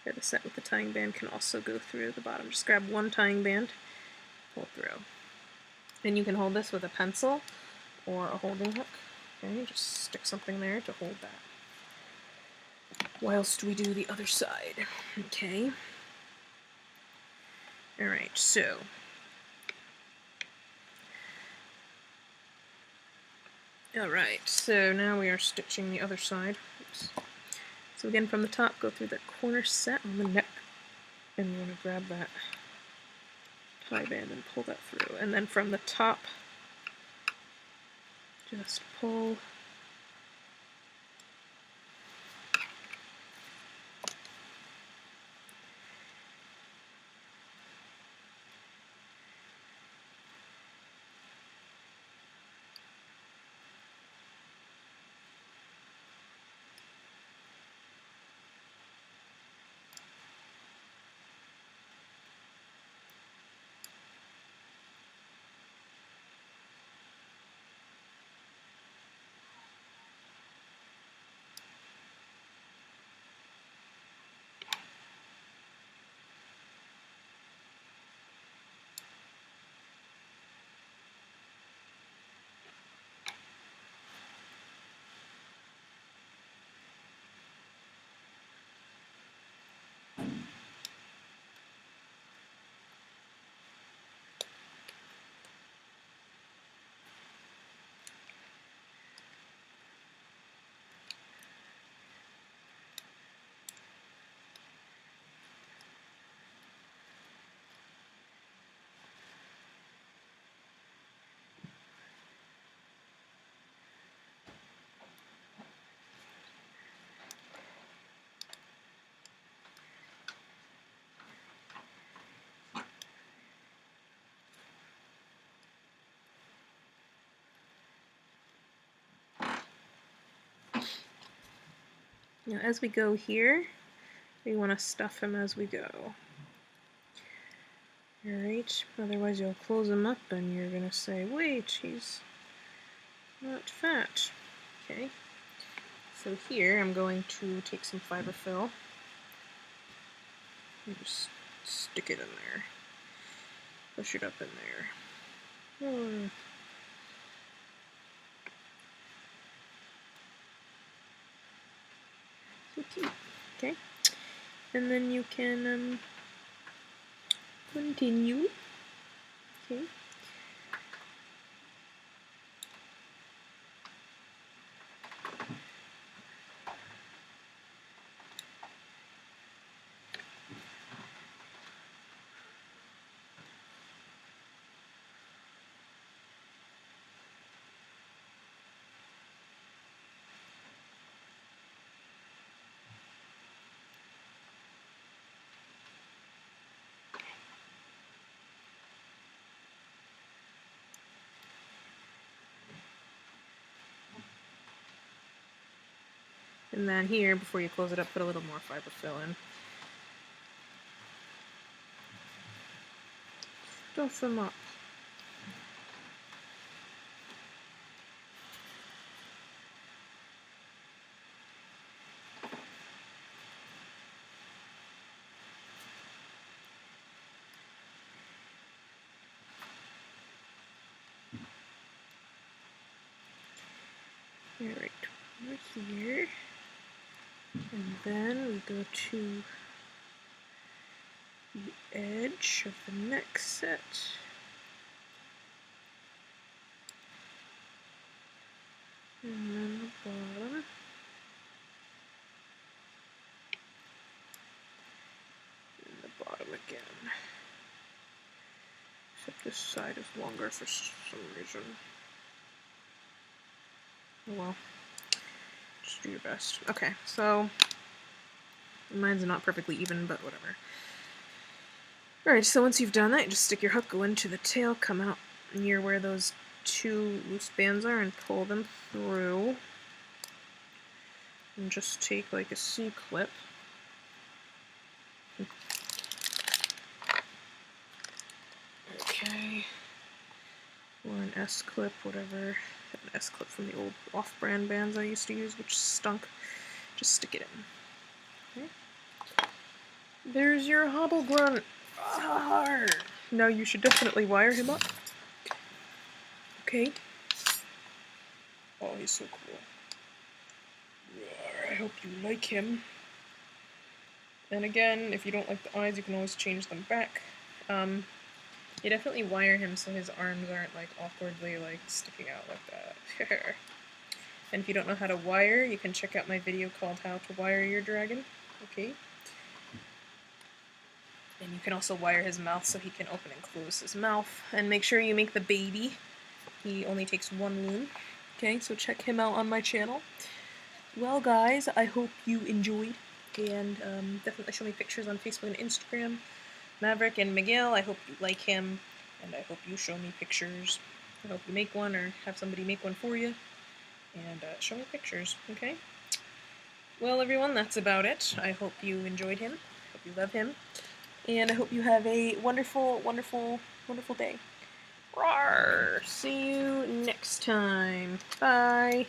or the set with the tying band, can also go through the bottom. Just grab one tying band, pull through. And you can hold this with a pencil or a holding hook. Okay, just stick something there to hold that. Whilst we do the other side. Okay. Alright, so Alright, so now we are stitching the other side. Oops. So again, from the top, go through the corner set on the neck, and you want to grab that tie band and pull that through. And then from the top, just pull. Now as we go here, we want to stuff him as we go. Alright, otherwise you'll close him up and you're going to say, wait, he's not fat. Okay, so here I'm going to take some fiber fill and just stick it in there. Push it up in there. So cute. Okay, and then you can continue. Okay. And then here, before you close it up, put a little more fiber fill in. Stuff them up. Alright, over here. And then we go to the edge of the next set. And then the bottom. And the bottom again. Except this side is longer for some reason. Oh well. Just do your best. Okay, so mine's not perfectly even, but whatever. Alright, so once you've done that, you just stick your hook, go into the tail, come out near where those two loose bands are, and pull them through. And just take like a C-clip. Okay. Or an S-clip, whatever. An S-clip from the old off-brand bands I used to use, which stunk. Just stick it in. Okay. There's your Hobblegrunt. Arr! Now you should definitely wire him up. Okay. Oh, he's so cool. I hope you like him. And again, if you don't like the eyes, you can always change them back. You definitely wire him so his arms aren't like awkwardly like sticking out like that. And if you don't know how to wire, you can check out my video called How to Wire Your Dragon. Okay. And you can also wire his mouth so he can open and close his mouth. And make sure you make the baby. He only takes 1 loom. Okay, so check him out on my channel. Well, guys, I hope you enjoyed. And definitely show me pictures on Facebook and Instagram. Maverick and Miguel, I hope you like him. And I hope you show me pictures. I hope you make one or have somebody make one for you. And show me pictures, okay? Well, everyone, that's about it. I hope you enjoyed him. Hope you love him. And I hope you have a wonderful, wonderful, wonderful day. Roar! See you next time. Bye!